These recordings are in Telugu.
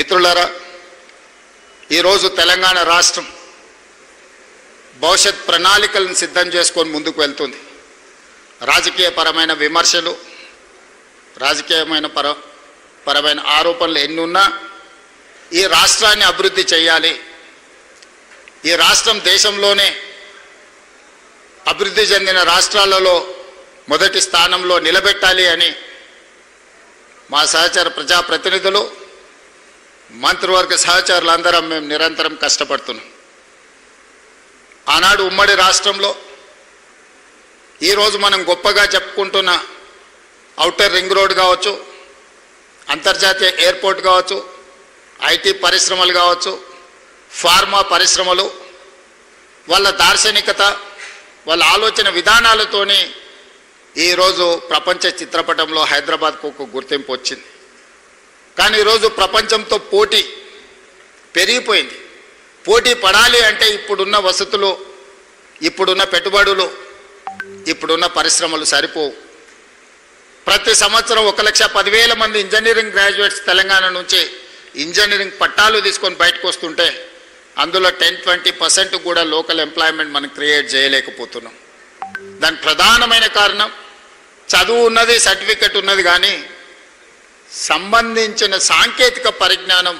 మిత్రులారా, ఈరోజు తెలంగాణ రాష్ట్రం భవిష్యత్ ప్రణాళికలను సిద్ధం చేసుకొని ముందుకు వెళ్తుంది. రాజకీయపరమైన విమర్శలు, పరమైన ఆరోపణలు ఎన్ని ఉన్నా ఈ రాష్ట్రాన్ని అభివృద్ధి చేయాలి, ఈ రాష్ట్రం దేశంలోనే అభివృద్ధి చెందిన రాష్ట్రాలలో మొదటి స్థానంలో నిలబెట్టాలి అని మా సహచర ప్రజాప్రతినిధులు, మంత్రివర్గ సహచరులందరం మేము నిరంతరం కష్టపడుతున్నాం. ఆనాడు ఉమ్మడి రాష్ట్రంలో ఈరోజు మనం గొప్పగా చెప్పుకుంటున్న ఔటర్ రింగ్ రోడ్ కావచ్చు, అంతర్జాతీయ ఎయిర్పోర్ట్ కావచ్చు, ఐటీ పరిశ్రమలు కావచ్చు, ఫార్మా పరిశ్రమలు, వాళ్ళ దార్శనికత, వాళ్ళ ఆలోచన విధానాలతోని ఈరోజు ప్రపంచ చిత్రపటంలో హైదరాబాద్కు ఒక గుర్తింపు వచ్చింది. కానీ ఈరోజు ప్రపంచంతో పోటీ పెరిగిపోయింది. పోటీ పడాలి అంటే ఇప్పుడున్న వసతులు, ఇప్పుడున్న పెట్టుబడులు, ఇప్పుడున్న పరిశ్రమలు సరిపోవు. ప్రతి సంవత్సరం 1,10,000 మంది ఇంజనీరింగ్ గ్రాడ్యుయేట్స్ తెలంగాణ నుంచి ఇంజనీరింగ్ పట్టాలు తీసుకొని బయటకు వస్తుంటే అందులో 10-20% కూడా లోకల్ ఎంప్లాయ్మెంట్ మనం క్రియేట్ చేయలేకపోతున్నాం. దానికి ప్రధానమైన కారణం చదువు ఉన్నది, సర్టిఫికెట్ ఉన్నది, కానీ సంబంధించిన సాంకేతిక పరిజ్ఞానం,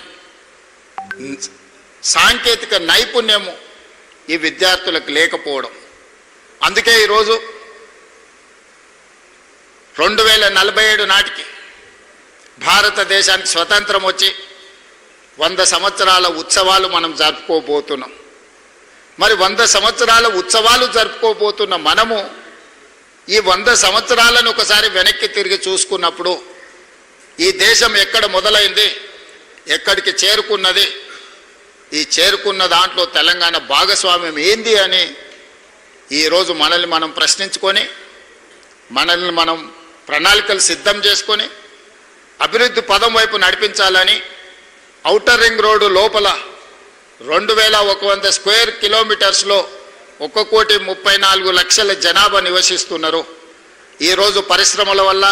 సాంకేతిక నైపుణ్యము ఈ విద్యార్థులకు లేకపోవడం. అందుకే ఈరోజు 2047 నాటికి భారతదేశానికి స్వతంత్రం వచ్చి 100 సంవత్సరాల ఉత్సవాలు మనం జరుపుకోబోతున్నాం. మరి 100 సంవత్సరాల ఉత్సవాలు జరుపుకోబోతున్న మనము ఈ 100 సంవత్సరాలను ఒకసారి వెనక్కి తిరిగి చూసుకున్నప్పుడు ఈ దేశం ఎక్కడ మొదలైంది, ఎక్కడికి చేరుకున్నది, ఈ చేరుకున్న దాంట్లో తెలంగాణ భాగస్వామ్యం ఏంది అని ఈరోజు మనల్ని మనం ప్రశ్నించుకొని, మనల్ని మనం ప్రణాళికలు సిద్ధం చేసుకొని అభివృద్ధి పదం వైపు నడిపించాలని ఔటర్ రింగ్ రోడ్డు లోపల 2100 స్క్వేర్ కిలోమీటర్స్లో 1,34,00,000 జనాభా నివసిస్తున్నారు. ఈరోజు పరిశ్రమల వల్ల,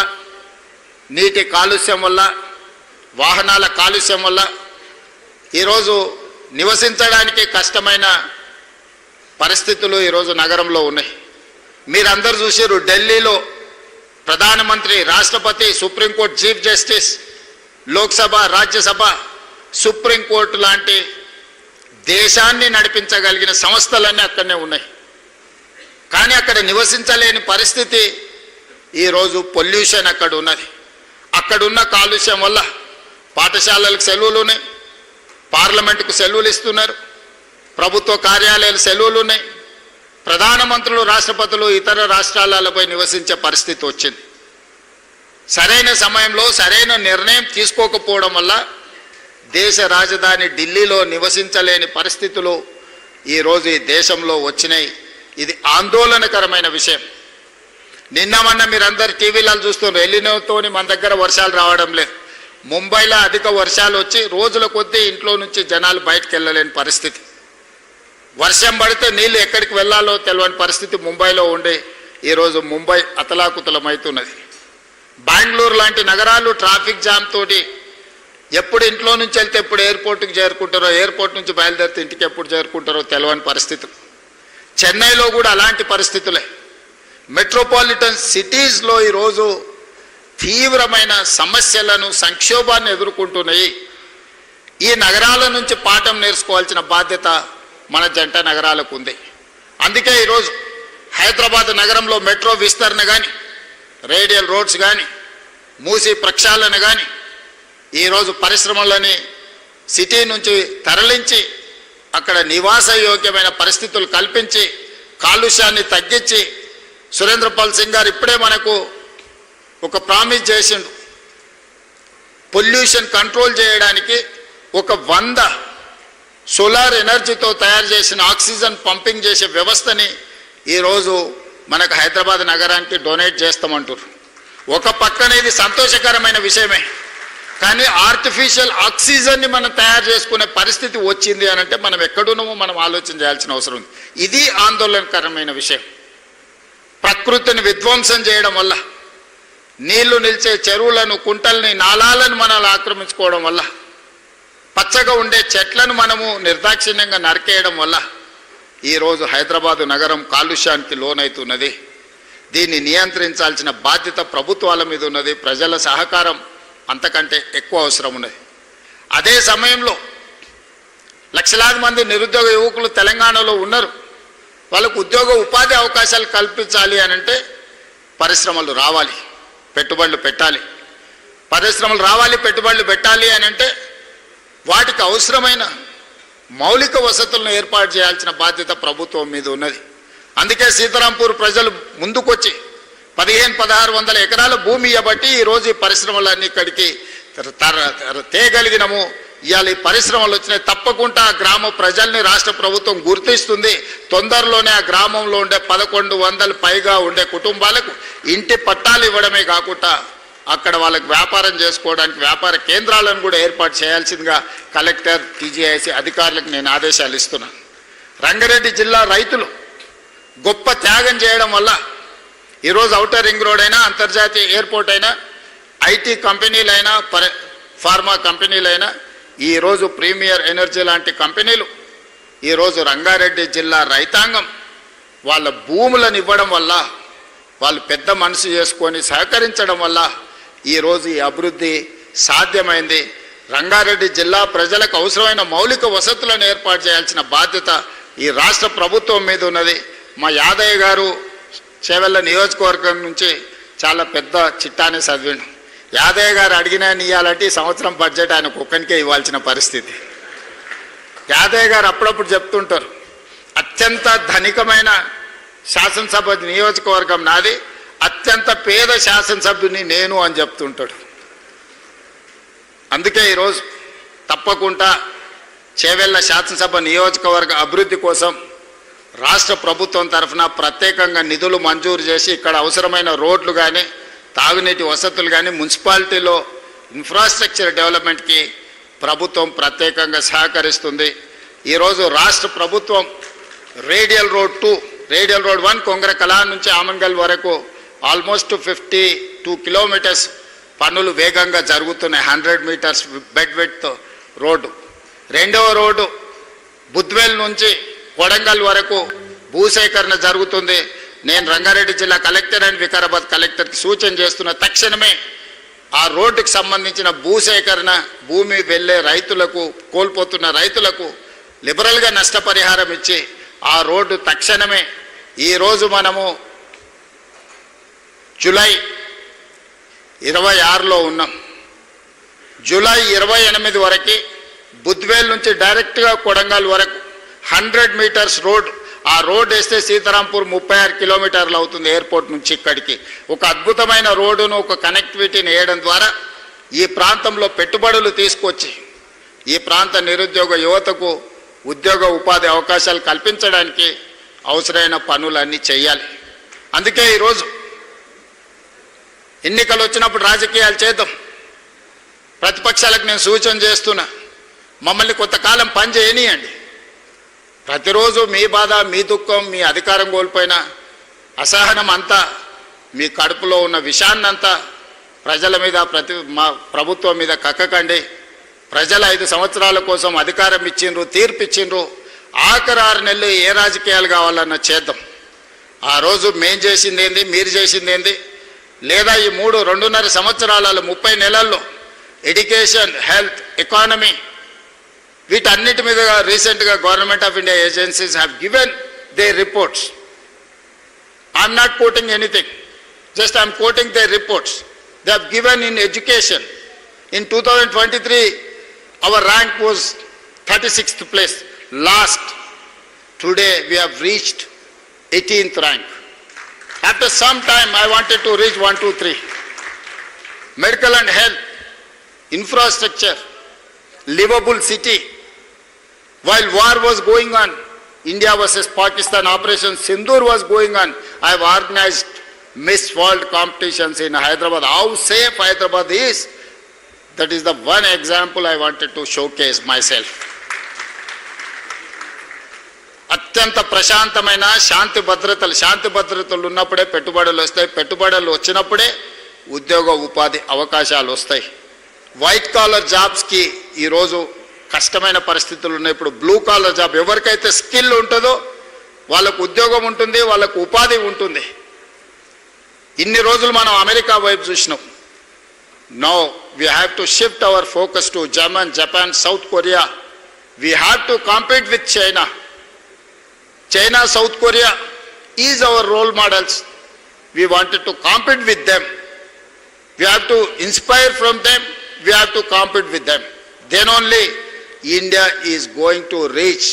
నీటి కాలుష్యం వల్ల, వాహనాల కాలుష్యం వల్ల ఈరోజు నివసించడానికి కష్టమైన పరిస్థితులు ఈరోజు నగరంలో ఉన్నాయి. మీరందరూ చూసారు, ఢిల్లీలో ప్రధానమంత్రి, రాష్ట్రపతి, supreme court chief justice, Lok Sabha, Rajya Sabha, supreme court లాంటి దేశాన్ని నడిపించగలిగిన సంస్థలన్నీ అక్కడనే ఉన్నాయి. కానీ అక్కడ నివసించలేని పరిస్థితి ఈరోజు పొల్యూషన్ అక్కడ ఉన్నది. అక్కడున్న కాలుష్యం వల్ల పాఠశాలలకు సెలవులు ఉన్నాయి, పార్లమెంటుకు సెలవులు ఇస్తున్నారు, ప్రభుత్వ కార్యాలయాలు సెలవులు ఉన్నాయి, ప్రధానమంత్రులు, రాష్ట్రపతులు ఇతర రాష్ట్రాలపై నివసించే పరిస్థితి వచ్చింది. సరైన సమయంలో సరైన నిర్ణయం తీసుకోకపోవడం వల్ల దేశ రాజధాని ఢిల్లీలో నివసించలేని పరిస్థితులు ఈరోజు ఈ దేశంలో వచ్చినాయి. ఇది ఆందోళనకరమైన విషయం. నిన్న మొన్న మీరందరు టీవీలలో చూస్తున్నారు, ఎలినోతోని మన దగ్గర వర్షాలు రావడం లేదు. ముంబైలో అధిక వర్షాలు వచ్చి రోజుల కొద్దీ ఇంట్లో నుంచి జనాలు బయటకు వెళ్ళలేని పరిస్థితి. వర్షం పడితే నీళ్ళు ఎక్కడికి వెళ్ళాలో తెలియని పరిస్థితి ముంబైలో ఉండి ఈరోజు ముంబై అతలాకుతలమవుతున్నది. బెంగళూరు లాంటి నగరాలు ట్రాఫిక్ జామ్ తోటి ఎప్పుడు ఇంట్లో నుంచి వెళ్తే ఎప్పుడు ఎయిర్పోర్ట్కి చేరుకుంటారో, ఎయిర్పోర్ట్ నుంచి బయలుదేరితే ఇంటికి ఎప్పుడు చేరుకుంటారో తెలియని పరిస్థితులు. చెన్నైలో కూడా అలాంటి పరిస్థితులే. మెట్రోపాలిటన్ సిటీస్లో ఈరోజు తీవ్రమైన సమస్యలను, సంక్షోభాన్ని ఎదుర్కొంటున్నాయి. ఈ నగరాల నుంచి పాఠం నేర్చుకోవాల్సిన బాధ్యత మన జంట నగరాలకు ఉంది. అందుకే ఈరోజు హైదరాబాద్ నగరంలో మెట్రో విస్తరణ కానీ, రేడియల్ రోడ్స్ కానీ, మూసీ ప్రక్షాళన కానీ, ఈరోజు పరిశ్రమలని సిటీ నుంచి తరలించి అక్కడ నివాస యోగ్యమైన పరిస్థితులు కల్పించి కాలుష్యాన్ని తగ్గించి, సురేంద్రపాల్ సింగ్ గారు ఇప్పుడే మనకు ఒక ప్రామిస్ చేసిండు. పొల్యూషన్ కంట్రోల్ చేయడానికి 100 సోలార్ ఎనర్జీతో తయారు చేసిన ఆక్సిజన్ పంపింగ్ చేసే వ్యవస్థని ఈరోజు మనకు హైదరాబాద్ నగరానికి డొనేట్ చేస్తామంటారు. ఒక పక్కన ఇది సంతోషకరమైన విషయమే, కానీ ఆర్టిఫిషియల్ ఆక్సిజన్ని మనం తయారు చేసుకునే పరిస్థితి వచ్చింది అని అంటే మనం ఎక్కడున్నామో మనం ఆలోచన చేయాల్సిన అవసరం ఉంది. ఇది ఆందోళనకరమైన విషయం. ప్రకృతిని విధ్వంసం చేయడం వల్ల, నీళ్లు నిలిచే చెరువులను, కుంటల్ని, నాలాలను మనం ఆక్రమించుకోవడం వల్ల పచ్చగా ఉండే చెట్లను మనము నిర్దాక్షిణ్యంగా నరికేయడం వల్ల ఈరోజు హైదరాబాదు నగరం కాలుష్యానికి లోనవుతున్నది. దీన్ని నియంత్రించాల్సిన బాధ్యత ప్రభుత్వాల మీద ఉన్నది. ప్రజల సహకారం అంతకంటే ఎక్కువ అవసరం ఉన్నది. అదే సమయంలో లక్షలాది మంది నిరుద్యోగ యువకులు తెలంగాణలో ఉన్నారు. వాళ్ళకు ఉద్యోగ ఉపాధి అవకాశాలు కల్పించాలి అనంటే పరిశ్రమలు రావాలి, పెట్టుబడులు పెట్టాలి. పరిశ్రమలు రావాలి, పెట్టుబడులు పెట్టాలి అనంటే వాటికి అవసరమైన మౌలిక వసతులను ఏర్పాటు చేయాల్సిన బాధ్యత ప్రభుత్వం మీద ఉన్నది. అందుకే సీతారాంపూర్ ప్రజలు ముందుకొచ్చి 1500-1600 ఎకరాల భూమి ఇవ్వబట్టి ఈరోజు ఈ పరిశ్రమలన్నీ ఇక్కడికి తేగలిగినము. ఇవాళ ఈ పరిశ్రమలు వచ్చినాయి. తప్పకుండా ఆ గ్రామ ప్రజల్ని రాష్ట్ర ప్రభుత్వం గుర్తిస్తుంది. తొందరలోనే ఆ గ్రామంలో ఉండే 1100 పైగా ఉండే కుటుంబాలకు ఇంటి పట్టాలు ఇవ్వడమే కాకుండా అక్కడ వాళ్ళకి వ్యాపారం చేసుకోవడానికి వ్యాపార కేంద్రాలను కూడా ఏర్పాటు చేయాల్సిందిగా కలెక్టర్, టీజీఐసీ అధికారులకు నేను ఆదేశాలు ఇస్తున్నాను. రంగారెడ్డి జిల్లా రైతులు గొప్ప త్యాగం చేయడం వల్ల ఈరోజు ఔటర్ రింగ్ రోడ్ అయినా, అంతర్జాతీయ ఎయిర్పోర్ట్ అయినా, ఐటీ కంపెనీలైనా, ఫార్మా కంపెనీలైనా, ఈరోజు ప్రీమియర్ ఎనర్జీ లాంటి కంపెనీలు ఈరోజు రంగారెడ్డి జిల్లా రైతాంగం వాళ్ళ భూములను ఇవ్వడం వల్ల, వాళ్ళు పెద్ద మనసు చేసుకొని సహకరించడం వల్ల ఈరోజు ఈ అభివృద్ధి సాధ్యమైంది. రంగారెడ్డి జిల్లా ప్రజలకు అవసరమైన మౌలిక వసతులను ఏర్పాటు చేయాల్సిన బాధ్యత ఈ రాష్ట్ర ప్రభుత్వం మీద ఉన్నది. మా యాదయ్య గారు చేవెళ్ళ నియోజకవర్గం నుంచి చాలా పెద్ద చిట్టాన్ని చదివిండు. యాదయ్య గారు అడిగినా ఇవ్వాలంటే ఈ సంవత్సరం బడ్జెట్ ఆయనకు ఒక్కనికే ఇవ్వాల్సిన పరిస్థితి. యాదయ్య గారు అప్పుడప్పుడు చెప్తుంటారు, అత్యంత ధనికమైన శాసనసభ నియోజకవర్గం నాది, అత్యంత పేద శాసనసభ్యుని నేను అని చెప్తుంటాడు. అందుకే ఈరోజు తప్పకుండా చేవెళ్ళ శాసనసభ నియోజకవర్గ అభివృద్ధి కోసం రాష్ట్ర ప్రభుత్వం తరఫున ప్రత్యేకంగా నిధులు మంజూరు చేసి ఇక్కడ అవసరమైన రోడ్లు కానీ, తాగునీటి వసతులు కానీ, మున్సిపాలిటీలో ఇన్ఫ్రాస్ట్రక్చర్ డెవలప్మెంట్కి ప్రభుత్వం ప్రత్యేకంగా సహకరిస్తుంది. ఈరోజు రాష్ట్ర ప్రభుత్వం రేడియల్ రోడ్ 2, రేడియల్ రోడ్ 1 కొంగరకలా నుంచి ఆమన్గల్ వరకు ఆల్మోస్ట్ 52 కిలోమీటర్స్ పనులు వేగంగా జరుగుతున్నాయి. 100 మీటర్స్ బెడ్ విడ్త్ రోడ్డు. రెండవ రోడ్డు బుద్వేల్ నుంచి కొడంగల్ వరకు భూసేకరణ జరుగుతుంది. నేను రంగారెడ్డి జిల్లా కలెక్టర్ అండ్ వికారాబాద్ కలెక్టర్కి సూచన చేస్తున్న తక్షణమే ఆ రోడ్డుకి సంబంధించిన భూసేకరణ, భూమి వెళ్ళే రైతులకు, కోల్పోతున్న రైతులకు లిబరల్గా నష్టపరిహారం ఇచ్చి ఆ రోడ్డు తక్షణమే, ఈరోజు మనము జూలై 26లో ఉన్నాం. జూలై 28 వరకు బుద్వేల్ నుంచి డైరెక్ట్గా కొడంగల్ వరకు 100 మీటర్స్ రోడ్, ఆ రోడ్ వేస్తే సీతారాంపూర్ 36 కిలోమీటర్లు అవుతుంది ఎయిర్పోర్ట్ నుంచి ఇక్కడికి. ఒక అద్భుతమైన రోడ్డును, ఒక కనెక్టివిటీని వేయడం ద్వారా ఈ ప్రాంతంలో పెట్టుబడులు తీసుకొచ్చి ఈ ప్రాంత నిరుద్యోగ యువతకు ఉద్యోగ ఉపాధి అవకాశాలు కల్పించడానికి అవసరమైన పనులన్నీ చేయాలి. అందుకే ఈరోజు ఎన్నికలు వచ్చినప్పుడు రాజకీయాలు చేద్దాం. ప్రతిపక్షాలకు నేను సూచన చేస్తున్నా, మమ్మల్ని కొంతకాలం పని చేయనియండి. ప్రతిరోజు మీ బాధ, మీ దుఃఖం, మీ అధికారం కోల్పోయిన అసహనం అంతా, మీ కడుపులో ఉన్న విషాన్నంతా ప్రజల మీద, మా ప్రభుత్వం మీద కక్కకండి. ప్రజలు 5 సంవత్సరాల కోసం అధికారం ఇచ్చిండ్రు, తీర్పు ఇచ్చిండ్రు. ఆఖరి 6 నెలలు ఏ రాజకీయాలు కావాలన్నా చేద్దాం. ఆ రోజు మేం చేసింది ఏంది, మీరు చేసింది ఏంది, లేదా ఈ 2.5 సంవత్సరాలలో 30 నెలల్లో ఎడ్యుకేషన్, హెల్త్, ఎకానమీ, వీటన్నిటి మీద రీసెంట్గా government of India agencies have given their reports. I'm not quoting anything, just I'm quoting their reports. They have given in education. In 2023, our rank was 36th place. Last, today we have reached 18th rank. After some time, I wanted to reach 1, 2, 3. Medical and health, infrastructure, livable city. While war was going on, India versus Pakistan, Operation Sindoor was going on, I have organized Miss World competitions in Hyderabad. How safe Hyderabad is, that is the one example I wanted to showcase myself. అత్యంత ప్రశాంతమైన శాంతి భద్రతలు ఉన్నప్పుడే పెట్టుబడులు వస్తాయి. పెట్టుబడులు వచ్చినప్పుడే ఉద్యోగ ఉపాధి అవకాశాలు వస్తాయి. వైట్ కాలర్ జాబ్స్కి ఈరోజు కష్టమైన పరిస్థితులు ఉన్నాయి. ఇప్పుడు బ్లూ కాలర్ జాబ్ ఎవరికైతే స్కిల్ ఉంటుందో వాళ్ళకు ఉద్యోగం ఉంటుంది, వాళ్ళకు ఉపాధి ఉంటుంది. ఇన్ని రోజులు మనం అమెరికా వైపు చూసినాం. Now we have to shift our focus to German, Japan, South Korea. We have to compete with China. China, South Korea is our role models. We wanted to compete with them. We have to inspire from them. We have to compete with them. Then only India is going to reach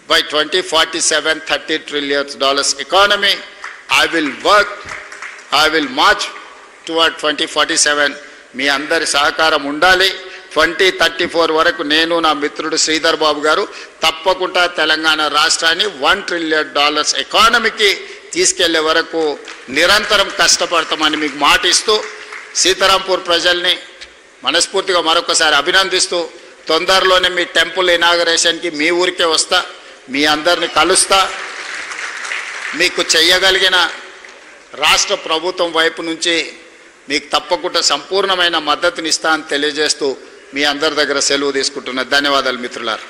by 2047 $30 trillion economy. I will work, I will march toward 2047. మీ అందరి సహకారం ఉండాలి. 2034 వరకు నేను నా మిత్రుడు శ్రీధర్ బాబు గారు తప్పకుండా తెలంగాణ రాష్ట్రాన్ని $1 trillion ఎకానమీకి తీసుకెళ్లే వరకు నిరంతరం కష్టపడతామని మీకు మాటిస్తూ సీతారాంపూర్ ప్రజల్ని మనస్ఫూర్తిగా మరొకసారి అభినందిస్తూ తొందరలోనే మీ టెంపుల్ ఇనాగరేషన్కి మీ ఊరికే వస్తా, మీ అందరిని కలుస్తా. మీకు చెయ్యగలిగిన రాష్ట్ర ప్రభుత్వం వైపు నుంచి మీకు తప్పకుండా సంపూర్ణమైన మద్దతునిస్తా అని తెలియజేస్తూ మీ అందరి దగ్గర సెలవు తీసుకుంటున్నా. ధన్యవాదాలు మిత్రులారా.